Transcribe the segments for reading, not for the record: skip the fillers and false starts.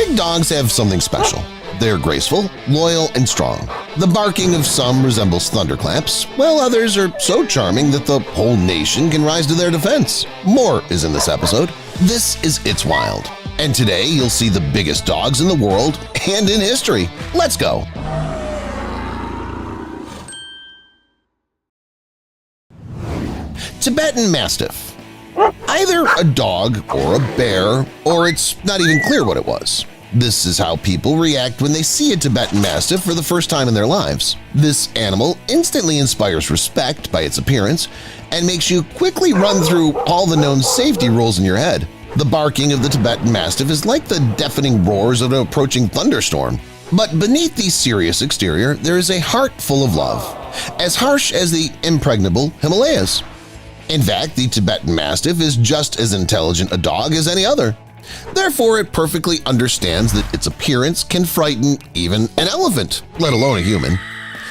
big dogs have something special. They're graceful, loyal, and strong. The barking of some resembles thunderclaps, while others are so charming that the whole nation can rise to their defense. More is in this episode. This is It's Wild. And today you'll see the biggest dogs in the world and in history. Let's go! Tibetan Mastiff. Either a dog or a bear, or it's not even clear what it was. This is how people react when they see a Tibetan Mastiff for the first time in their lives. This animal instantly inspires respect by its appearance and makes you quickly run through all the known safety rules in your head. The barking of the Tibetan Mastiff is like the deafening roars of an approaching thunderstorm. But beneath the serious exterior, there is a heart full of love, as harsh as the impregnable Himalayas. In fact, the Tibetan Mastiff is just as intelligent a dog as any other. Therefore, it perfectly understands that its appearance can frighten even an elephant, let alone a human.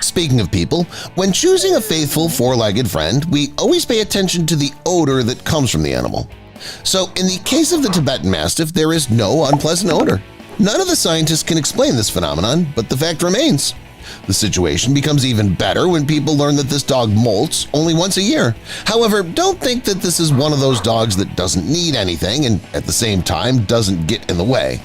Speaking of people, when choosing a faithful four-legged friend, we always pay attention to the odor that comes from the animal. So in the case of the Tibetan Mastiff, there is no unpleasant odor. None of the scientists can explain this phenomenon, but the fact remains. The situation becomes even better when people learn that this dog molts only once a year. However, don't think that this is one of those dogs that doesn't need anything and at the same time doesn't get in the way.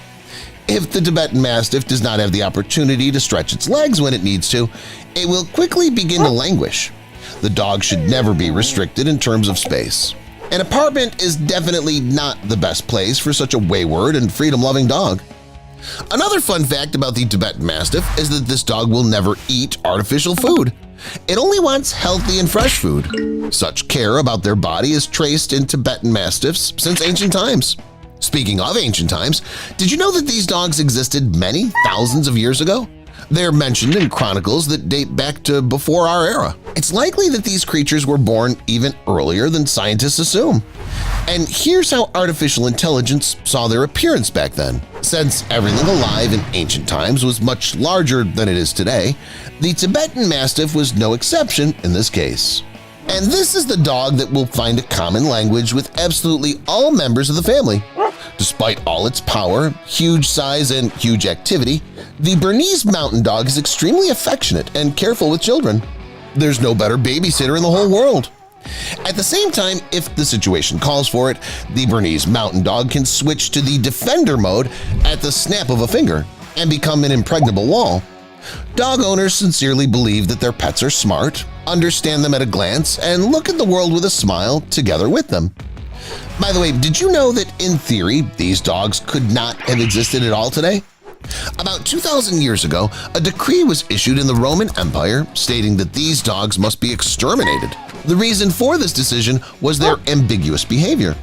If the Tibetan Mastiff does not have the opportunity to stretch its legs when it needs to, it will quickly begin to languish. The dog should never be restricted in terms of space. An apartment is definitely not the best place for such a wayward and freedom-loving dog. Another fun fact about the Tibetan Mastiff is that this dog will never eat artificial food. It only wants healthy and fresh food. Such care about their body is traced in Tibetan Mastiffs since ancient times. Speaking of ancient times, did you know that these dogs existed many thousands of years ago? They're mentioned in chronicles that date back to before our era. It's likely that these creatures were born even earlier than scientists assume. And here's how artificial intelligence saw their appearance back then. Since everything alive in ancient times was much larger than it is today, the Tibetan Mastiff was no exception in this case. And this is the dog that will find a common language with absolutely all members of the family. Despite all its power, huge size, and huge activity, the Bernese Mountain Dog is extremely affectionate and careful with children. There's no better babysitter in the whole world. At the same time, if the situation calls for it, the Bernese Mountain Dog can switch to the defender mode at the snap of a finger and become an impregnable wall. Dog owners sincerely believe that their pets are smart, understand them at a glance, and look at the world with a smile together with them. By the way, did you know that in theory these dogs could not have existed at all today? About 2,000 years ago, a decree was issued in the Roman Empire stating that these dogs must be exterminated. The reason for this decision was their ambiguous behavior.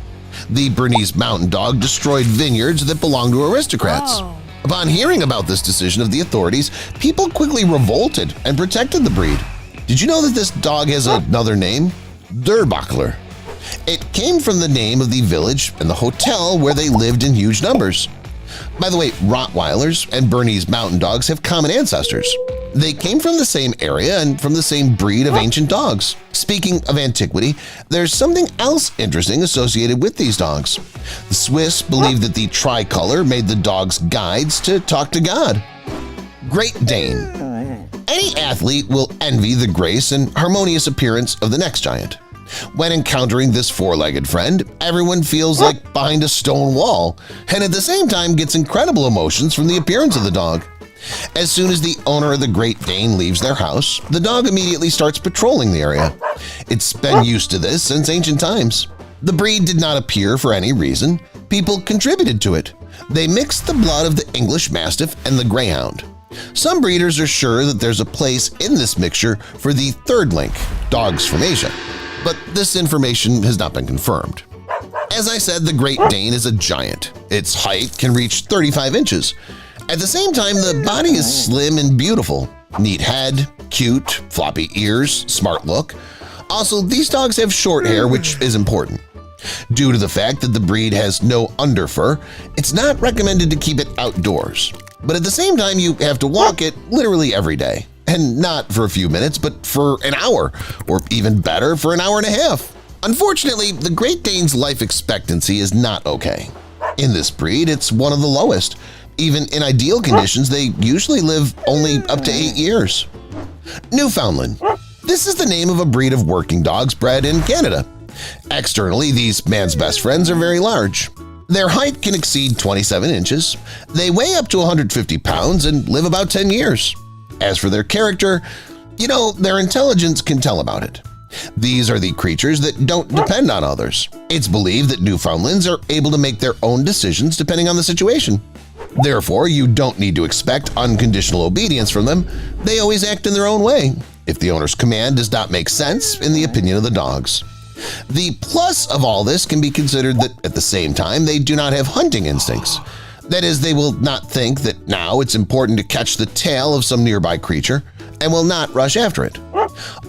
The Bernese Mountain Dog destroyed vineyards that belonged to aristocrats. Upon hearing about this decision of the authorities, people quickly revolted and protected the breed. Did you know that this dog has another name? Durbacher. It came from the name of the village and the hotel where they lived in huge numbers. By the way, Rottweilers and Bernese Mountain Dogs have common ancestors. They came from the same area and from the same breed of ancient dogs. Speaking of antiquity, there's something else interesting associated with these dogs. The Swiss believe that the tricolor made the dogs guides to talk to God. Great Dane. Any athlete will envy the grace and harmonious appearance of the next giant. When encountering this four-legged friend, everyone feels like behind a stone wall and at the same time gets incredible emotions from the appearance of the dog. As soon as the owner of the Great Dane leaves their house, the dog immediately starts patrolling the area. It's been used to this since ancient times. The breed did not appear for any reason. People contributed to it. They mixed the blood of the English Mastiff and the Greyhound. Some breeders are sure that there's a place in this mixture for the third link, dogs from Asia. But this information has not been confirmed. As I said, the Great Dane is a giant. Its height can reach 35 inches. At the same time, the body is slim and beautiful. Neat head, cute, floppy ears, smart look. Also, these dogs have short hair, which is important. Due to the fact that the breed has no underfur, it's not recommended to keep it outdoors. But at the same time, you have to walk it literally every day. And not for a few minutes, but for an hour, or even better, for an hour and a half. Unfortunately, the Great Dane's life expectancy is not okay. In this breed, it's one of the lowest. Even in ideal conditions, they usually live only up to 8 years. Newfoundland. This is the name of a breed of working dogs bred in Canada. Externally, these man's best friends are very large. Their height can exceed 27 inches, they weigh up to 150 pounds and live about 10 years. As for their character, their intelligence can tell about it. These are the creatures that don't depend on others. It's believed that Newfoundlands are able to make their own decisions depending on the situation. Therefore, you don't need to expect unconditional obedience from them. They always act in their own way, if the owner's command does not make sense in the opinion of the dogs. The plus of all this can be considered that at the same time they do not have hunting instincts. That is, they will not think that now it's important to catch the tail of some nearby creature and will not rush after it.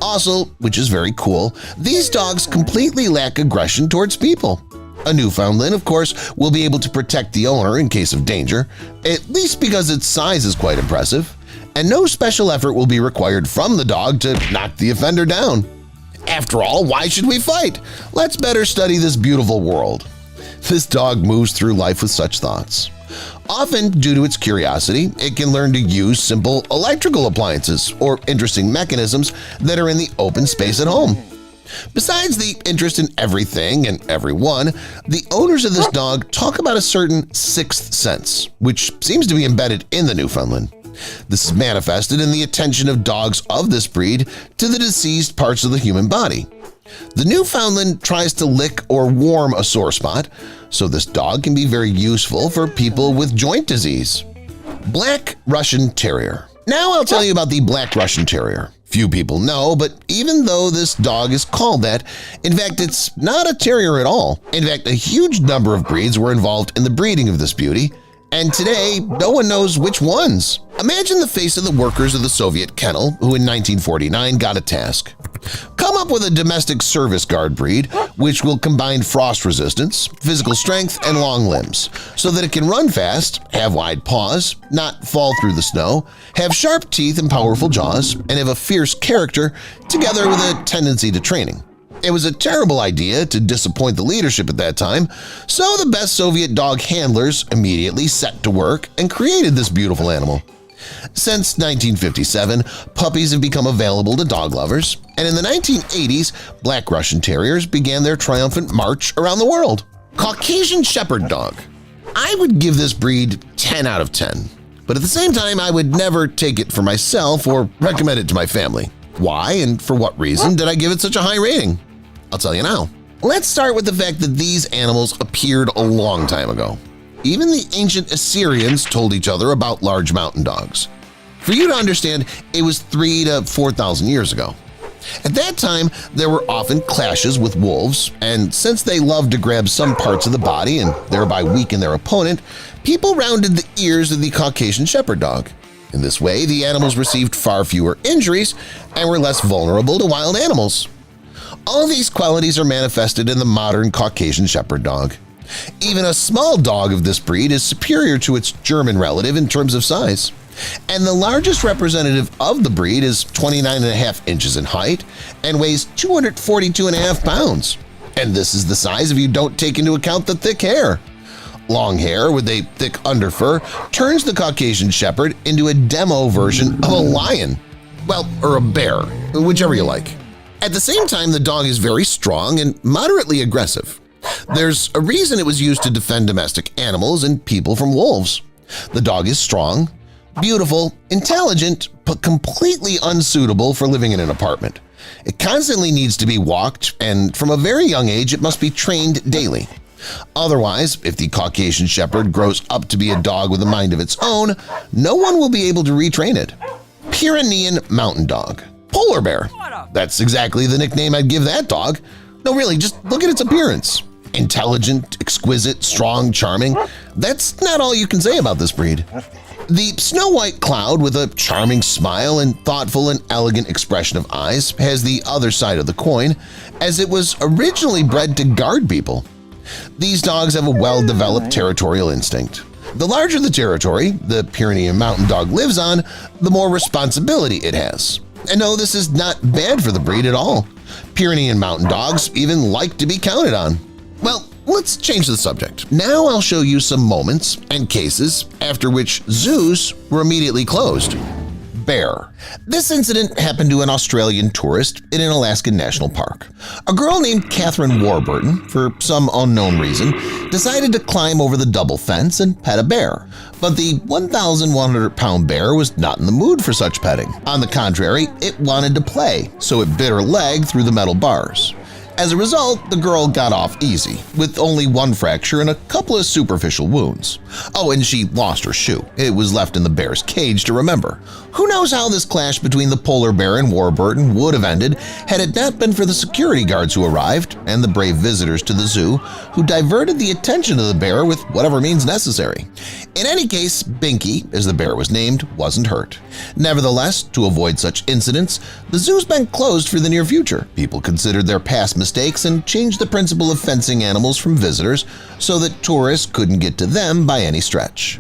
Also, which is very cool, these dogs completely lack aggression towards people. A Newfoundland, of course, will be able to protect the owner in case of danger, at least because its size is quite impressive, and no special effort will be required from the dog to knock the offender down. After all, why should we fight? Let's better study this beautiful world. This dog moves through life with such thoughts. Often, due to its curiosity, it can learn to use simple electrical appliances or interesting mechanisms that are in the open space at home. Besides the interest in everything and everyone, the owners of this dog talk about a certain sixth sense, which seems to be embedded in the Newfoundland. This is manifested in the attention of dogs of this breed to the deceased parts of the human body. The Newfoundland tries to lick or warm a sore spot, so this dog can be very useful for people with joint disease. Black Russian Terrier. Now I'll tell you about the Black Russian Terrier. Few people know, but even though this dog is called that, in fact, it's not a terrier at all. In fact, a huge number of breeds were involved in the breeding of this beauty, and today, no one knows which ones. Imagine the face of the workers of the Soviet kennel who in 1949 got a task. Come up with a domestic service guard breed which will combine frost resistance, physical strength, and long limbs so that it can run fast, have wide paws, not fall through the snow, have sharp teeth and powerful jaws, and have a fierce character together with a tendency to training. It was a terrible idea to disappoint the leadership at that time, so the best Soviet dog handlers immediately set to work and created this beautiful animal. Since 1957, puppies have become available to dog lovers, and in the 1980s, Black Russian Terriers began their triumphant march around the world. Caucasian Shepherd Dog. I would give this breed 10 out of 10, but at the same time, I would never take it for myself or recommend it to my family. Why and for what reason did I give it such a high rating? I'll tell you now. Let's start with the fact that these animals appeared a long time ago. Even the ancient Assyrians told each other about large mountain dogs. For you to understand, it was 3,000 to 4,000 years ago. At that time, there were often clashes with wolves, and since they loved to grab some parts of the body and thereby weaken their opponent, people rounded the ears of the Caucasian Shepherd Dog. In this way, the animals received far fewer injuries and were less vulnerable to wild animals. All these qualities are manifested in the modern Caucasian Shepherd Dog. Even a small dog of this breed is superior to its German relative in terms of size. And the largest representative of the breed is 29.5 inches in height and weighs 242.5 pounds. And this is the size if you don't take into account the thick hair. Long hair with a thick underfur turns the Caucasian Shepherd into a demo version of a lion. Well, or a bear, whichever you like. At the same time, the dog is very strong and moderately aggressive. There's a reason it was used to defend domestic animals and people from wolves. The dog is strong, beautiful, intelligent, but completely unsuitable for living in an apartment. It constantly needs to be walked, and from a very young age it must be trained daily. Otherwise, if the Caucasian Shepherd grows up to be a dog with a mind of its own, no one will be able to retrain it. Pyrenean Mountain Dog. Polar bear. That's exactly the nickname I'd give that dog. No, really, just look at its appearance. Intelligent, exquisite, strong, charming. That's not all you can say about this breed. The Snow White Cloud, with a charming smile and thoughtful and elegant expression of eyes, has the other side of the coin, as it was originally bred to guard people. These dogs have a well-developed territorial instinct. The larger the territory the Pyrenean Mountain Dog lives on, the more responsibility it has. And no, this is not bad for the breed at all. Pyrenean Mountain Dogs even like to be counted on. Well, let's change the subject. Now I'll show you some moments and cases after which zoos were immediately closed. Bear. This incident happened to an Australian tourist in an Alaskan national park. A girl named Catherine Warburton, for some unknown reason, decided to climb over the double fence and pet a bear. But the 1,100-pound bear was not in the mood for such petting. On the contrary, it wanted to play, so it bit her leg through the metal bars. As a result, the girl got off easy, with only one fracture and a couple of superficial wounds. Oh, and she lost her shoe. It was left in the bear's cage to remember. Who knows how this clash between the polar bear and Warburton would have ended had it not been for the security guards who arrived and the brave visitors to the zoo who diverted the attention of the bear with whatever means necessary. In any case, Binky, as the bear was named, wasn't hurt. Nevertheless, to avoid such incidents, the zoo's been closed for the near future. People considered their past mistakes and changed the principle of fencing animals from visitors so that tourists couldn't get to them by any stretch.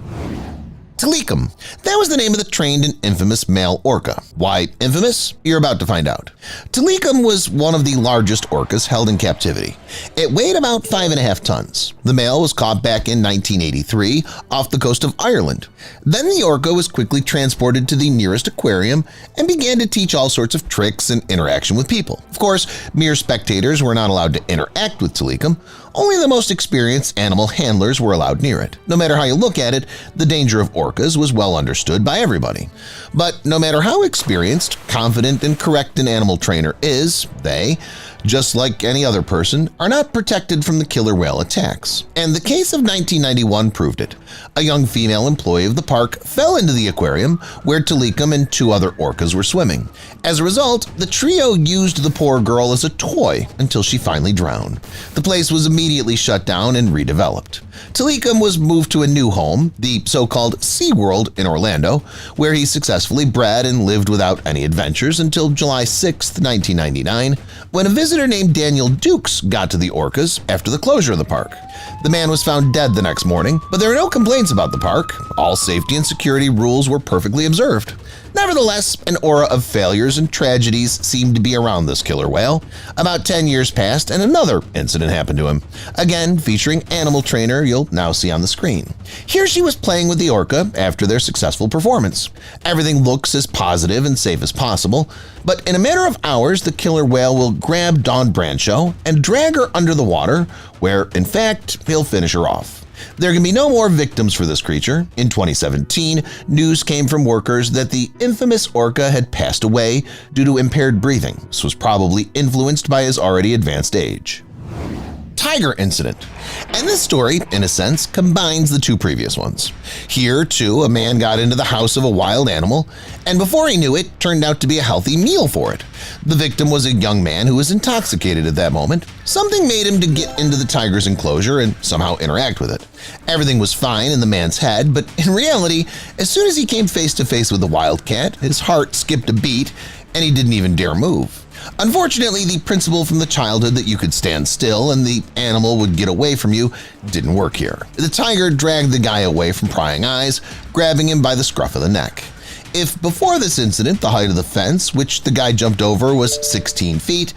Tilikum. That was the name of the trained and infamous male orca. Why infamous? You're about to find out. Tilikum was one of the largest orcas held in captivity. It weighed about 5.5 tons. The male was caught back in 1983 off the coast of Ireland. Then the orca was quickly transported to the nearest aquarium and began to teach all sorts of tricks and interaction with people. Of course, mere spectators were not allowed to interact with Tilikum. Only the most experienced animal handlers were allowed near it. No matter how you look at it, the danger of orcas was well understood by everybody. But no matter how experienced, confident, and correct an animal trainer is, they, just like any other person, are not protected from the killer whale attacks. And the case of 1991 proved it. A young female employee of the park fell into the aquarium where Tilikum and 2 other orcas were swimming. As a result, the trio used the poor girl as a toy until she finally drowned. The place was immediately shut down and redeveloped. Tilikum was moved to a new home, the so-called SeaWorld in Orlando, where he successfully bred and lived without any adventures until July 6, 1999, when a visitor named Daniel Dukes got to the orcas after the closure of the park. The man was found dead the next morning, but there were no complaints about the park. All safety and security rules were perfectly observed. Nevertheless, an aura of failures and tragedies seemed to be around this killer whale. About 10 years passed and another incident happened to him, again featuring animal trainer you'll now see on the screen. Here she was playing with the orca after their successful performance. Everything looks as positive and safe as possible, but in a matter of hours the killer whale will grab Dawn Brancho and drag her under the water, where in fact he'll finish her off. There can be no more victims for this creature. In 2017, news came from workers that the infamous orca had passed away due to impaired breathing. This was probably influenced by his already advanced age. Tiger incident. And this story, in a sense, combines the 2 previous ones. Here, too, a man got into the house of a wild animal, and before he knew it, turned out to be a healthy meal for it. The victim was a young man who was intoxicated at that moment. Something made him to get into the tiger's enclosure and somehow interact with it. Everything was fine in the man's head, but in reality, as soon as he came face to face with the wildcat, his heart skipped a beat and he didn't even dare move. Unfortunately, the principle from the childhood that you could stand still and the animal would get away from you didn't work here. The tiger dragged the guy away from prying eyes, grabbing him by the scruff of the neck. If before this incident the height of the fence, which the guy jumped over, was 16 feet,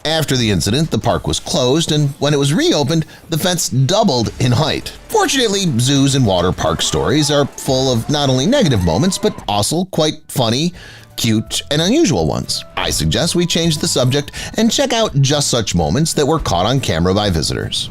after the incident the park was closed, and when it was reopened, the fence doubled in height. Fortunately, zoos and water park stories are full of not only negative moments, but also quite funny, cute, and unusual ones. I suggest we change the subject and check out just such moments that were caught on camera by visitors.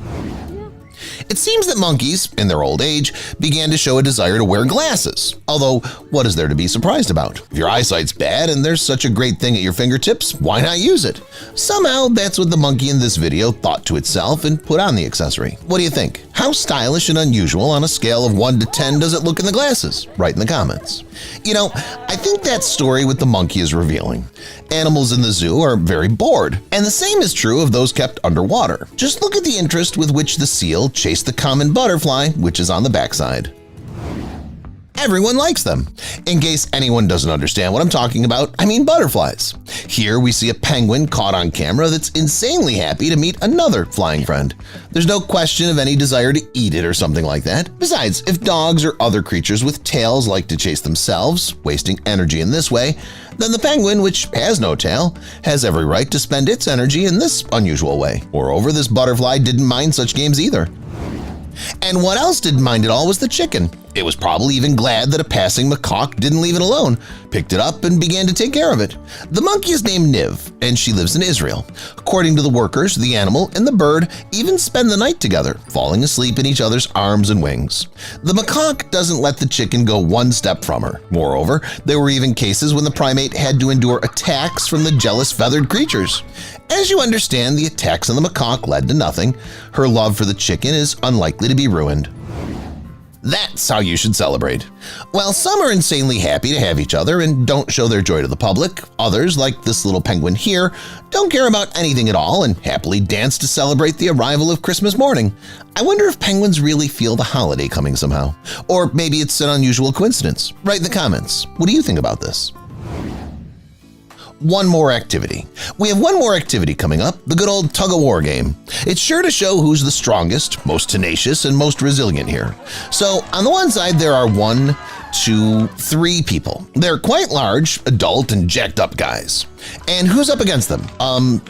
It seems that monkeys, in their old age, began to show a desire to wear glasses. Although, what is there to be surprised about? If your eyesight's bad and there's such a great thing at your fingertips, why not use it? Somehow, that's what the monkey in this video thought to itself and put on the accessory. What do you think? How stylish and unusual on a scale of 1 to 10 does it look in the glasses? Write in the comments. You know, I think that story with the monkey is revealing. Animals in the zoo are very bored, and the same is true of those kept underwater. Just look at the interest with which the seal chased the common butterfly, which is on the backside. Everyone likes them. In case anyone doesn't understand what I'm talking about, I mean butterflies. Here we see a penguin caught on camera that's insanely happy to meet another flying friend. There's no question of any desire to eat it or something like that. Besides, if dogs or other creatures with tails like to chase themselves, wasting energy in this way, then the penguin, which has no tail, has every right to spend its energy in this unusual way. Moreover, this butterfly didn't mind such games either. And what else didn't mind at all was the chicken. It was probably even glad that a passing macaque didn't leave it alone, picked it up and began to take care of it. The monkey is named Niv, and she lives in Israel. According to the workers, the animal and the bird even spend the night together, falling asleep in each other's arms and wings. The macaque doesn't let the chicken go one step from her. Moreover, there were even cases when the primate had to endure attacks from the jealous feathered creatures. As you understand, the attacks on the macaque led to nothing. Her love for the chicken is unlikely to be ruined. That's how you should celebrate. While some are insanely happy to have each other and don't show their joy to the public, others, like this little penguin here, don't care about anything at all and happily dance to celebrate the arrival of Christmas morning. I wonder if penguins really feel the holiday coming somehow. Or maybe it's an unusual coincidence. Write in the comments. What do you think about this? One more activity. We have one more activity coming up, the good old tug-of-war game. It's sure to show who's the strongest, most tenacious, and most resilient here. So on the one side, there are 1, 2, 3 people. They're quite large, adult, and jacked up guys. And who's up against them?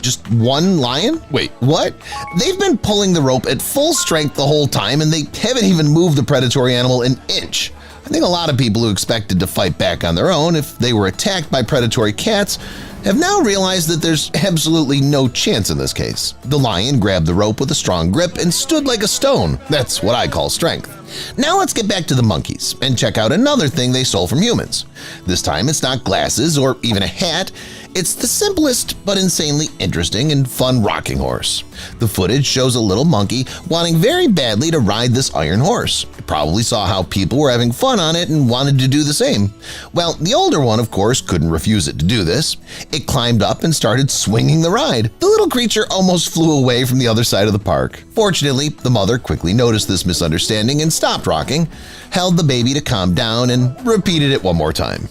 Just one lion? Wait, what? They've been pulling the rope at full strength the whole time, and they haven't even moved the predatory animal an inch. I think a lot of people who expected to fight back on their own if they were attacked by predatory cats have now realized that there's absolutely no chance in this case. The lion grabbed the rope with a strong grip and stood like a stone. That's what I call strength. Now let's get back to the monkeys and check out another thing they stole from humans. This time it's not glasses or even a hat. It's the simplest but insanely interesting and fun rocking horse. The footage shows a little monkey wanting very badly to ride this iron horse. It probably saw how people were having fun on it and wanted to do the same. Well, the older one, of course, couldn't refuse it to do this. It climbed up and started swinging the ride. The little creature almost flew away from the other side of the park. Fortunately, the mother quickly noticed this misunderstanding and stopped rocking, held the baby to calm down, and repeated it one more time.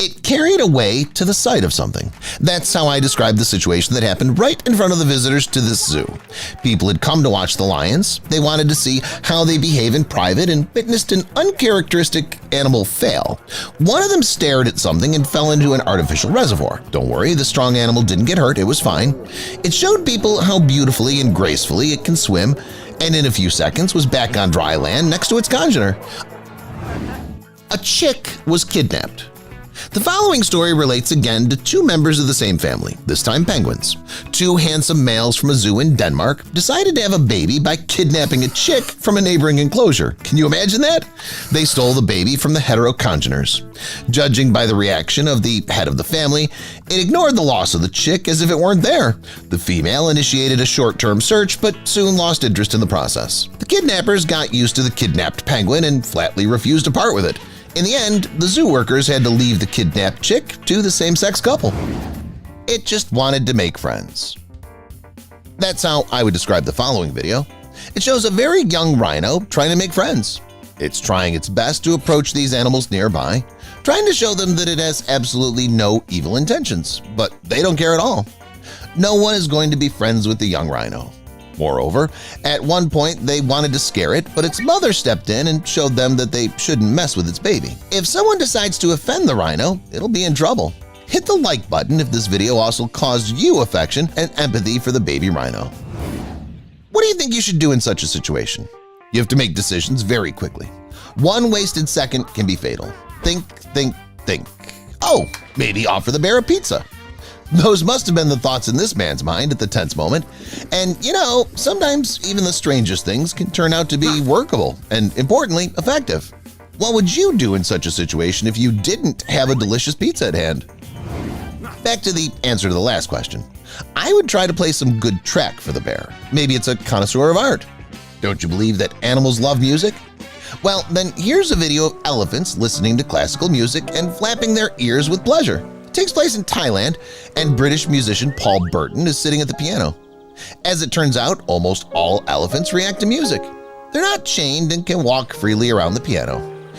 It carried away to the sight of something. That's how I described the situation that happened right in front of the visitors to this zoo. People had come to watch the lions. They wanted to see how they behave in private and witnessed an uncharacteristic animal fail. One of them stared at something and fell into an artificial reservoir. Don't worry, the strong animal didn't get hurt, it was fine. It showed people how beautifully and gracefully it can swim, and in a few seconds was back on dry land next to its congener. A chick was kidnapped. The following story relates again to 2 members of the same family, this time penguins. 2 handsome males from a zoo in Denmark decided to have a baby by kidnapping a chick from a neighboring enclosure. Can you imagine that? They stole the baby from the heterocongeners. Judging by the reaction of the head of the family, it ignored the loss of the chick as if it weren't there. The female initiated a short-term search but soon lost interest in the process. The kidnappers got used to the kidnapped penguin and flatly refused to part with it. In the end, the zoo workers had to leave the kidnapped chick to the same-sex couple. It just wanted to make friends. That's how I would describe the following video. It shows a very young rhino trying to make friends. It's trying its best to approach these animals nearby, trying to show them that it has absolutely no evil intentions, but they don't care at all. No one is going to be friends with the young rhino. Moreover, at one point they wanted to scare it, but its mother stepped in and showed them that they shouldn't mess with its baby. If someone decides to offend the rhino, it'll be in trouble. Hit the like button if this video also caused you affection and empathy for the baby rhino. What do you think you should do in such a situation? You have to make decisions very quickly. One wasted second can be fatal. Think, think, think. Oh, maybe offer the bear a pizza. Those must have been the thoughts in this man's mind at the tense moment. And you know, sometimes even the strangest things can turn out to be workable and, importantly, effective. What would you do in such a situation if you didn't have a delicious pizza at hand? Back to the answer to the last question. I would try to play some good track for the bear. Maybe it's a connoisseur of art. Don't you believe that animals love music? Well, then here's a video of elephants listening to classical music and flapping their ears with pleasure. It takes place in Thailand, and British musician Paul Burton is sitting at the piano. As it turns out, almost all elephants react to music. They're not chained and can walk freely around the piano.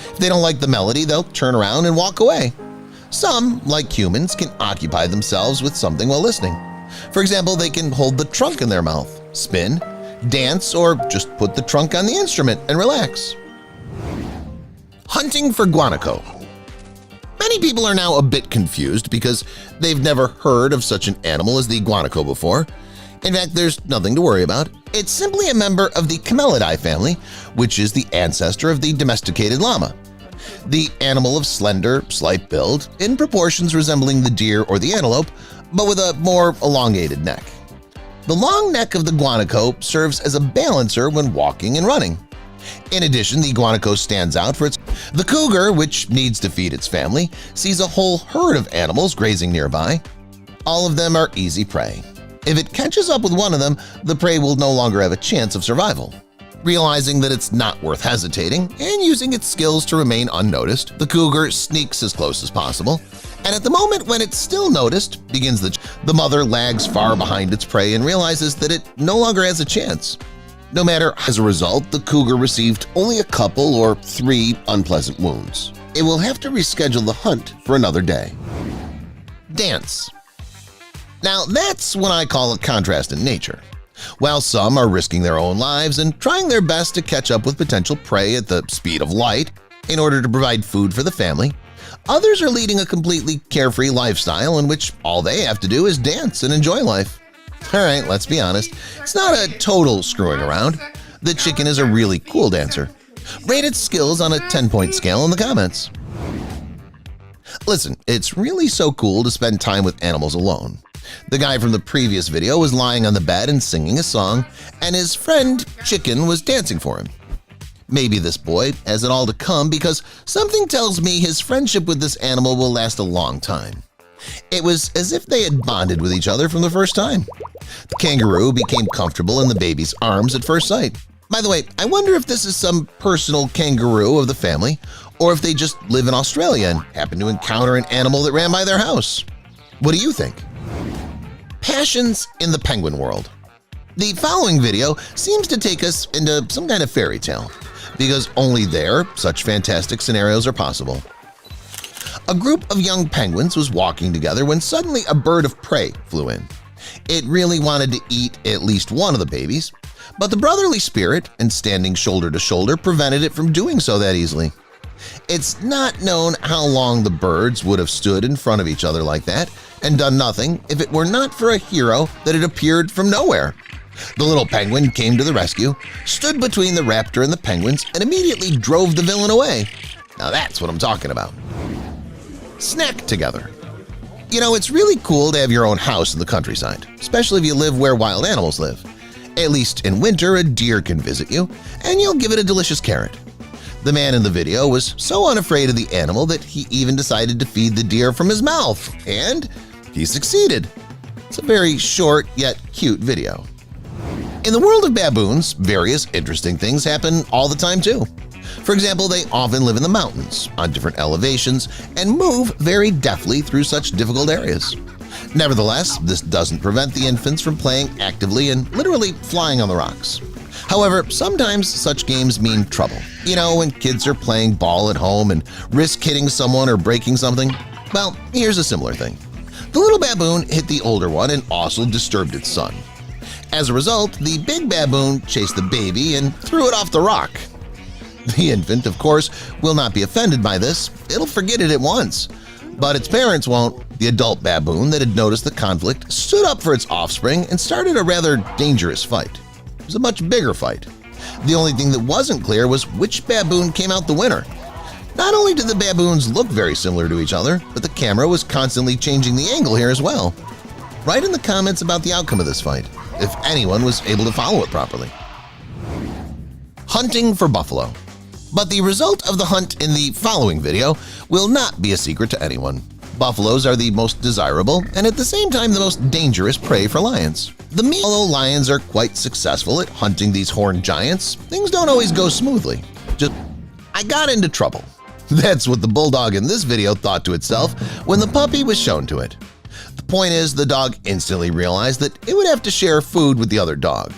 If they don't like the melody, they'll turn around and walk away. Some, like humans, can occupy themselves with something while listening. For example, they can hold the trunk in their mouth, spin, dance, or just put the trunk on the instrument and relax. Hunting for guanaco. Many people are now a bit confused because they've never heard of such an animal as the guanaco before. In fact, there's nothing to worry about. It's simply a member of the Camelidae family, which is the ancestor of the domesticated llama. The animal of slender, slight build, in proportions resembling the deer or the antelope, but with a more elongated neck. The long neck of the guanaco serves as a balancer when walking and running. In addition, the guanaco stands out for its… The cougar, which needs to feed its family, sees a whole herd of animals grazing nearby. All of them are easy prey. If it catches up with one of them, the prey will no longer have a chance of survival. Realizing that it's not worth hesitating and using its skills to remain unnoticed, the cougar sneaks as close as possible, and at the moment when it's still noticed, the mother lags far behind its prey and realizes that it no longer has a chance. No matter, as a result, the cougar received only a couple or 3 unpleasant wounds. It will have to reschedule the hunt for another day. Dance. Now that's what I call a contrast in nature. While some are risking their own lives and trying their best to catch up with potential prey at the speed of light in order to provide food for the family, others are leading a completely carefree lifestyle in which all they have to do is dance and enjoy life. Alright, let's be honest, it's not a total screwing around. The chicken is a really cool dancer. Rate its skills on a 10-point scale in the comments. Listen, it's really so cool to spend time with animals alone. The guy from the previous video was lying on the bed and singing a song, and his friend Chicken was dancing for him. Maybe this boy has it all to come because something tells me his friendship with this animal will last a long time. It was as if they had bonded with each other from the first time. The kangaroo became comfortable in the baby's arms at first sight. By the way, I wonder if this is some personal kangaroo of the family, or if they just live in Australia and happen to encounter an animal that ran by their house. What do you think? Passions in the penguin world. The following video seems to take us into some kind of fairy tale, because only there such fantastic scenarios are possible. A group of young penguins was walking together when suddenly a bird of prey flew in. It really wanted to eat at least one of the babies, but the brotherly spirit and standing shoulder to shoulder prevented it from doing so that easily. It's not known how long the birds would have stood in front of each other like that and done nothing if it were not for a hero that had appeared from nowhere. The little penguin came to the rescue, stood between the raptor and the penguins, and immediately drove the villain away. Now that's what I'm talking about. Snack together. You know, it's really cool to have your own house in the countryside, especially if you live where wild animals live. At least in winter, a deer can visit you, and you'll give it a delicious carrot. The man in the video was so unafraid of the animal that he even decided to feed the deer from his mouth, and he succeeded. It's a very short yet cute video. In the world of baboons, various interesting things happen all the time too. For example, they often live in the mountains, on different elevations, and move very deftly through such difficult areas. Nevertheless, this doesn't prevent the infants from playing actively and literally flying on the rocks. However, sometimes such games mean trouble. You know, when kids are playing ball at home and risk hitting someone or breaking something? Well, here's a similar thing. The little baboon hit the older one and also disturbed its son. As a result, the big baboon chased the baby and threw it off the rock. The infant, of course, will not be offended by this. It'll forget it at once. But its parents won't. The adult baboon that had noticed the conflict stood up for its offspring and started a rather dangerous fight. It was a much bigger fight. The only thing that wasn't clear was which baboon came out the winner. Not only did the baboons look very similar to each other, but the camera was constantly changing the angle here as well. Write in the comments about the outcome of this fight, if anyone was able to follow it properly. Hunting for buffalo. But the result of the hunt in the following video will not be a secret to anyone. Buffaloes are the most desirable and at the same time the most dangerous prey for lions. Although lions are quite successful at hunting these horned giants, things don't always go smoothly. I got into trouble. That's what the bulldog in this video thought to itself when the puppy was shown to it. The point is, the dog instantly realized that it would have to share food with the other dog,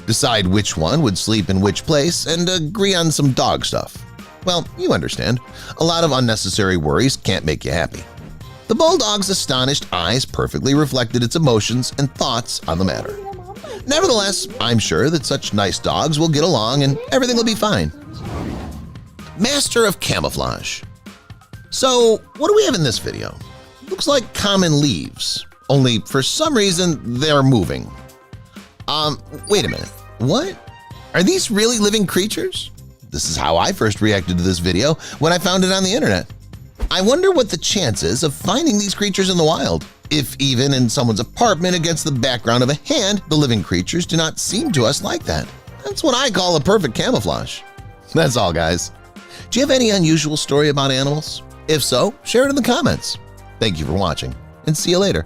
decide which one would sleep in which place, and agree on some dog stuff. Well, you understand. A lot of unnecessary worries can't make you happy. The bulldog's astonished eyes perfectly reflected its emotions and thoughts on the matter. Nevertheless, I'm sure that such nice dogs will get along and everything will be fine. Master of Camouflage. So, what do we have in this video? Looks like common leaves, only for some reason they're moving. Wait a minute. What? Are these really living creatures? This is how I first reacted to this video when I found it on the internet. I wonder what the chances of finding these creatures in the wild. If even in someone's apartment against the background of a hand, the living creatures do not seem to us like that. That's what I call a perfect camouflage. That's all, guys. Do you have any unusual story about animals? If so, share it in the comments. Thank you for watching, and see you later.